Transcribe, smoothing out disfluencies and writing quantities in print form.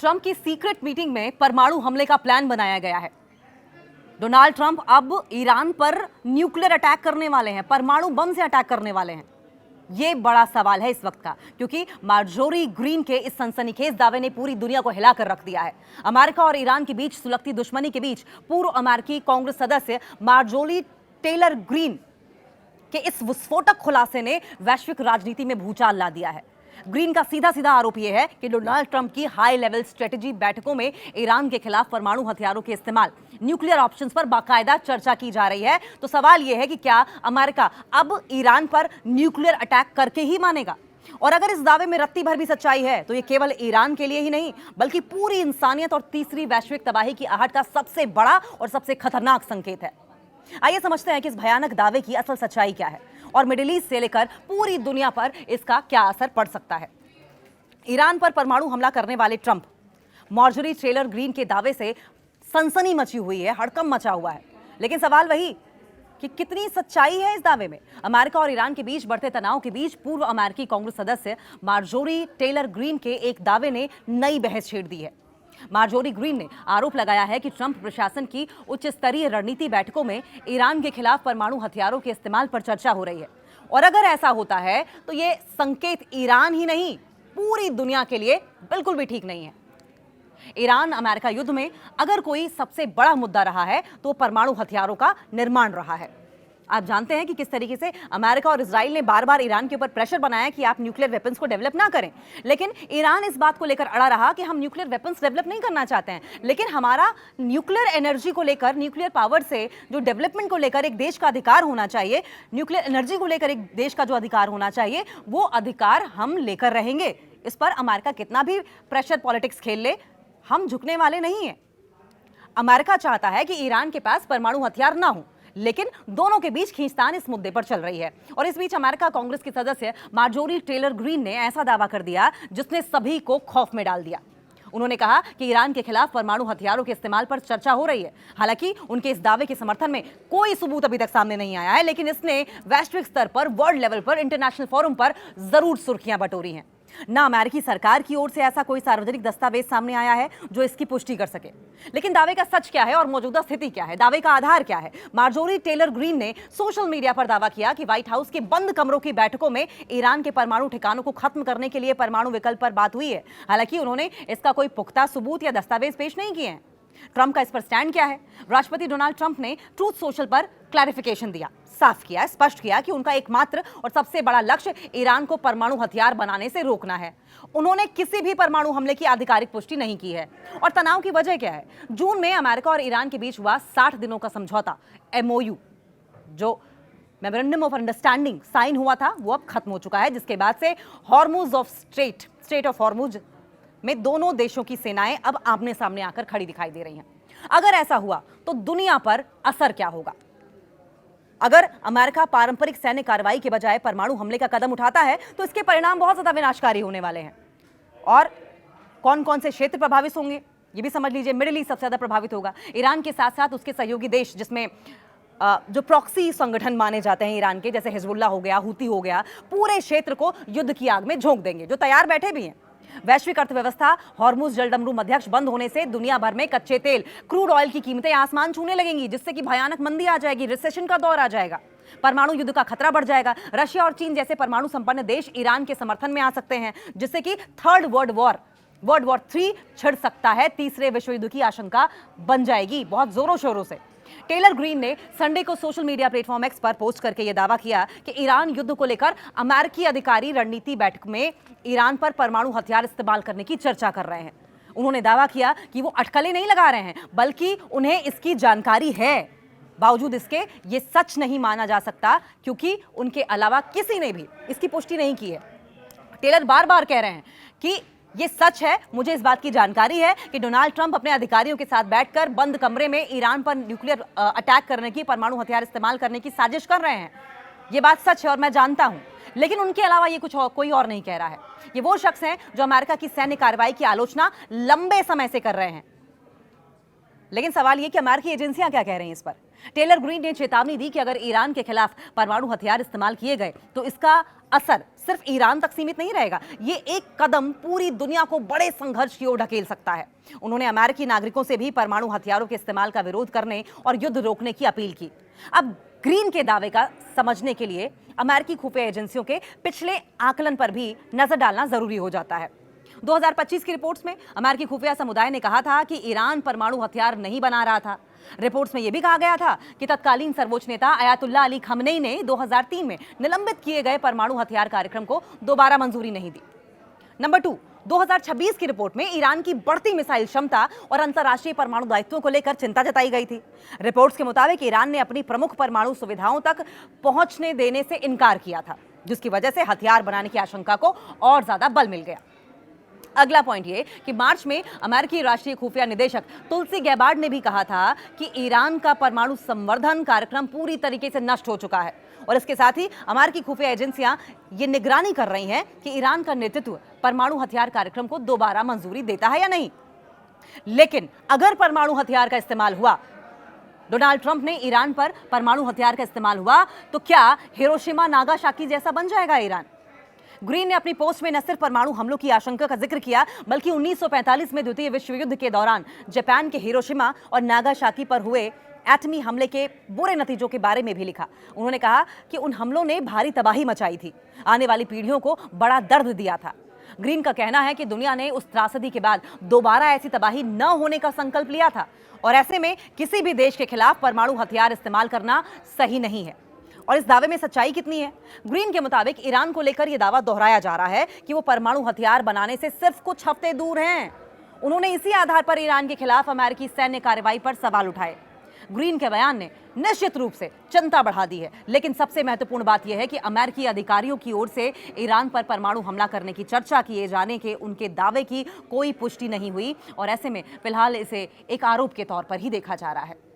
Trump की secret meeting में परमाणु हमले का प्लान बनाया गया है। डोनाल्ड ट्रंप अब ईरान पर न्यूक्लियर अटैक करने वाले हैं, परमाणु बम से अटैक करने वाले हैं। ये बड़ा सवाल है इस वक्त का, क्योंकि मार्जोरी ग्रीन के इस सनसनीखेज दावे ने पूरी दुनिया को हिलाकर रख दिया है। अमेरिका और ईरान के बीच सुलगती दुश्मनी के बीच पूर्व अमेरिकी कांग्रेस सदस्य मार्जोरी टेलर ग्रीन के इस विस्फोटक खुलासे ने वैश्विक राजनीति में भूचाल ला दिया है। ग्रीन का सीधा सीधा आरोप यह है कि डोनाल्ड ट्रंप की हाई लेवल स्ट्रेटेजी बैठकों में ईरान के खिलाफ परमाणु हथियारों के इस्तेमाल, न्यूक्लियर ऑप्शंस पर बाकायदा चर्चा की जा रही है। तो सवाल यह है कि क्या अमेरिका अब ईरान पर न्यूक्लियर अटैक करके ही मानेगा? और अगर इस दावे में रत्ती भर भी सच्चाई है तो ये केवल ईरान के लिए ही नहीं बल्कि पूरी इंसानियत और तीसरी वैश्विक तबाही की आहट का सबसे बड़ा और सबसे खतरनाक संकेत है। आइए समझते हैं कि इस भयानक दावे की असल सच्चाई क्या है और मिडिल ईस्ट से लेकर पूरी दुनिया पर इसका क्या असर पड़ सकता है। ईरान पर परमाणु हमला करने वाले ट्रंप, मार्जोरी टेलर ग्रीन के दावे से सनसनी मची हुई है, हड़कंप मचा हुआ है। लेकिन सवाल वही कि कितनी सच्चाई है इस दावे में। अमेरिका और ईरान के बीच बढ़ते तनाव के बीच पूर्व अमेरिकी कांग्रेस सदस्य मार्जोरी टेलर ग्रीन के एक दावे ने नई बहस छेड़ दी है। मार्जोरी ग्रीन ने आरोप लगाया है कि ट्रंप प्रशासन की उच्च स्तरीय रणनीति बैठकों में ईरान के खिलाफ परमाणु हथियारों के इस्तेमाल पर चर्चा हो रही है। और अगर ऐसा होता है तो यह संकेत ईरान ही नहीं पूरी दुनिया के लिए बिल्कुल भी ठीक नहीं है। ईरान अमेरिका युद्ध में अगर कोई सबसे बड़ा मुद्दा रहा है तो परमाणु हथियारों का निर्माण रहा है। आप जानते हैं कि किस तरीके से अमेरिका और इजराइल ने बार बार ईरान के ऊपर प्रेशर बनाया कि आप न्यूक्लियर वेपन्स को डेवलप ना करें, लेकिन ईरान इस बात को लेकर अड़ा रहा कि हम न्यूक्लियर वेपन्स डेवलप नहीं करना चाहते हैं, लेकिन हमारा न्यूक्लियर एनर्जी को लेकर, न्यूक्लियर पावर से जो डेवलपमेंट को लेकर एक देश का अधिकार होना चाहिए, न्यूक्लियर एनर्जी को लेकर एक देश का जो अधिकार होना चाहिए, वो अधिकार हम लेकर रहेंगे। इस पर अमेरिका कितना भी प्रेशर पॉलिटिक्स खेल ले, हम झुकने वाले नहीं हैं। अमेरिका चाहता है कि ईरान के पास परमाणु हथियार ना हो, लेकिन दोनों के बीच खींचतान इस मुद्दे पर चल रही है। और इस बीच अमेरिका कांग्रेस की सदस्य मार्जोरी टेलर ग्रीन ने ऐसा दावा कर दिया जिसने सभी को खौफ में डाल दिया। उन्होंने कहा कि ईरान के खिलाफ परमाणु हथियारों के इस्तेमाल पर चर्चा हो रही है। हालांकि उनके इस दावे के समर्थन में कोई सबूत अभी तक सामने नहीं आया है, लेकिन इसने वैश्विक स्तर पर, वर्ल्ड लेवल पर, इंटरनेशनल फोरम पर जरूर सुर्खियां बटोरी हैं। ना अमेरिकी सरकार की ओर से ऐसा कोई सार्वजनिक दस्तावेज सामने आया है जो इसकी पुष्टि कर सके। लेकिन दावे का सच क्या है और मौजूदा स्थिति क्या है, दावे का आधार क्या है? मार्जोरी टेलर ग्रीन ने सोशल मीडिया पर दावा किया कि व्हाइट हाउस के बंद कमरों की बैठकों में ईरान के परमाणु ठिकानों को खत्म करने के लिए परमाणु विकल्प पर बात हुई है। हालांकि उन्होंने इसका कोई पुख्ता सबूत या दस्तावेज पेश नहीं किए हैं। ट्रंप का इस पर स्टैंड क्या है? राष्ट्रपति डोनाल्ड ट्रंप ने ट्रूथ सोशल पर क्लैरिफिकेशन दिया, साफ किया, स्पष्ट किया कि उनका एकमात्र और सबसे बड़ा लक्ष्य ईरान को परमाणु हथियार बनाने से रोकना है। उन्होंने किसी भी परमाणु हमले की आधिकारिक पुष्टि नहीं की है। और तनाव की वजह क्या है? जून में अमेरिका और ईरान के बीच हुआ 60 दिनों का समझौता MOU, जो मेमोरेंडम ऑफ अंडरस्टैंडिंग साइन हुआ था, वो अब खत्म हो चुका है, जिसके बाद से Hormuz of straight of Hormuz में दोनों देशों की सेनाएं अब आमने सामने आकर खड़ी दिखाई दे रही हैं। अगर ऐसा हुआ तो दुनिया पर असर क्या होगा? अगर अमेरिका पारंपरिक सैन्य कार्रवाई के बजाय परमाणु हमले का कदम उठाता है तो इसके परिणाम बहुत ज्यादा विनाशकारी होने वाले हैं। और कौन कौन से क्षेत्र प्रभावित होंगे ये भी समझ लीजिए। मिडिल ईस्ट सबसे ज्यादा प्रभावित होगा। ईरान के साथ साथ उसके सहयोगी देश, जिसमें जो प्रॉक्सी संगठन माने जाते हैं ईरान के, जैसे हिजबुल्लाह हो गया, हूती हो गया, पूरे क्षेत्र को युद्ध की आग में झोंक देंगे, जो तैयार बैठे भी हैं। वैश्विक अर्थव्यवस्था, हॉर्मुज जलडमरू मध्यस्थ बंद होने से दुनिया भर में कच्चे तेल, क्रूड ऑयल की कीमतें आसमान छूने लगेंगी, जिससे कि भयानक मंदी आ जाएगी, रिसेशन का दौर आ जाएगा, परमाणु युद्ध का खतरा बढ़ जाएगा। रशिया और चीन जैसे परमाणु संपन्न देश ईरान के समर्थन में आ सकते हैं, जिससे कि थर्ड वर्ल्ड वॉर 3 छिड़ सकता है। तीसरे विश्व युद्ध की आशंका बन जाएगी बहुत जोरों शोरों से। टेलर ग्रीन ने संडे को सोशल मीडिया प्लेटफॉर्म एक्स पर पोस्ट करके यह दावा किया कि ईरान युद्ध को लेकर अमेरिकी अधिकारी रणनीति बैठक में ईरान पर परमाणु हथियार इस्तेमाल करने की चर्चा कर रहे हैं। उन्होंने दावा किया कि वो अटकलें नहीं लगा रहे हैं, बल्कि उन्हें इसकी जानकारी है। बावजूद इसके ये सच नहीं माना जा सकता, क्योंकि उनके अलावा किसी ने भी इसकी पुष्टि नहीं की है। टेलर बार बार कह रहे हैं कि ये सच है, मुझे इस बात की जानकारी है कि डोनाल्ड ट्रंप अपने अधिकारियों के साथ बैठकर बंद कमरे में ईरान पर न्यूक्लियर अटैक करने की, परमाणु हथियार इस्तेमाल करने की साजिश कर रहे हैं। ये बात सच है और मैं जानता हूं, लेकिन उनके अलावा ये कोई और नहीं कह रहा है। ये वो शख्स हैं जो अमेरिका की सैन्य कार्रवाई की आलोचना लंबे समय से कर रहे हैं। लेकिन सवाल ये कि अमेरिकी एजेंसियां क्या कह रही हैं इस पर। टेलर ग्रीन ने चेतावनी दी कि अगर ईरान के खिलाफ परमाणु हथियार इस्तेमाल किए गए तो इसका असर सिर्फ ईरान तक सीमित नहीं रहेगा, ये एक कदम पूरी दुनिया को बड़े संघर्ष की ओर ढकेल सकता है। उन्होंने अमेरिकी नागरिकों से भी परमाणु हथियारों के इस्तेमाल का विरोध करने और युद्ध रोकने की अपील की। अब ग्रीन के दावे का समझने के लिए अमेरिकी खुफिया एजेंसियों के पिछले आकलन पर भी नजर डालना जरूरी हो जाता है। 2025 की रिपोर्ट्स में अमेरिकी खुफिया समुदाय ने कहा था कि ईरान परमाणु हथियार नहीं बना रहा था। रिपोर्ट्स में यह भी कहा गया था कि तत्कालीन सर्वोच्च नेता अयातुल्ला अली खमनेई ने 2003 में निलंबित किए गए परमाणु हथियार कार्यक्रम को दोबारा मंजूरी नहीं दी। नंबर 2, 2026 की रिपोर्ट में ईरान की बढ़ती मिसाइल क्षमता और अंतर्राष्ट्रीय परमाणु दायित्वों को लेकर चिंता जताई गई थी। रिपोर्ट्स के मुताबिक ईरान ने अपनी प्रमुख परमाणु सुविधाओं तक पहुंचने देने से इनकार किया था, जिसकी वजह से हथियार बनाने की आशंका को और ज्यादा बल मिल गया। अगला पॉइंट ये कि मार्च में अमेरिकी राष्ट्रीय खुफिया निदेशक तुलसी गैबार्ड ने भी कहा था कि ईरान का परमाणु संवर्धन कार्यक्रम पूरी तरीके से नष्ट हो चुका है, और इसके साथ ही अमेरिकी खुफिया एजेंसियां ये निगरानी कर रही हैं कि ईरान का नेतृत्व परमाणु हथियार कार्यक्रम को दोबारा मंजूरी देता है या नहीं। लेकिन अगर परमाणु हथियार का इस्तेमाल हुआ, डोनाल्ड ट्रंप ने ईरान पर परमाणु हथियार का इस्तेमाल हुआ, तो क्या हिरोशिमा नागासाकी जैसा बन जाएगा ईरान? ग्रीन ने अपनी पोस्ट में न सिर्फ परमाणु हमलों की आशंका का जिक्र किया, बल्कि 1945 में द्वितीय विश्व युद्ध के दौरान जापान के हिरोशिमा और नागासाकी पर हुए एटमी हमले के बुरे नतीजों के बारे में भी लिखा। उन्होंने कहा कि उन हमलों ने भारी तबाही मचाई थी, आने वाली पीढ़ियों को बड़ा दर्द दिया था। ग्रीन का कहना है कि दुनिया ने उस त्रासदी के बाद दोबारा ऐसी तबाही न होने का संकल्प लिया था, और ऐसे में किसी भी देश के खिलाफ परमाणु हथियार इस्तेमाल करना सही नहीं है। और इस दावे में सच्चाई कितनी है? ग्रीन के मुताबिक ईरान को लेकर यह दावा दोहराया जा रहा है कि वो परमाणु हथियार बनाने से सिर्फ कुछ हफ्ते दूर हैं। उन्होंने इसी आधार पर ईरान के खिलाफ अमेरिकी सैन्य कार्रवाई पर सवाल उठाए। ग्रीन के बयान ने निश्चित रूप से चिंता बढ़ा दी है, लेकिन सबसे महत्वपूर्ण बात यह है कि अमेरिकी अधिकारियों की ओर से ईरान पर परमाणु हमला करने की चर्चा किए जाने के उनके दावे की कोई पुष्टि नहीं हुई, और ऐसे में फिलहाल इसे एक आरोप के तौर पर ही देखा जा रहा है।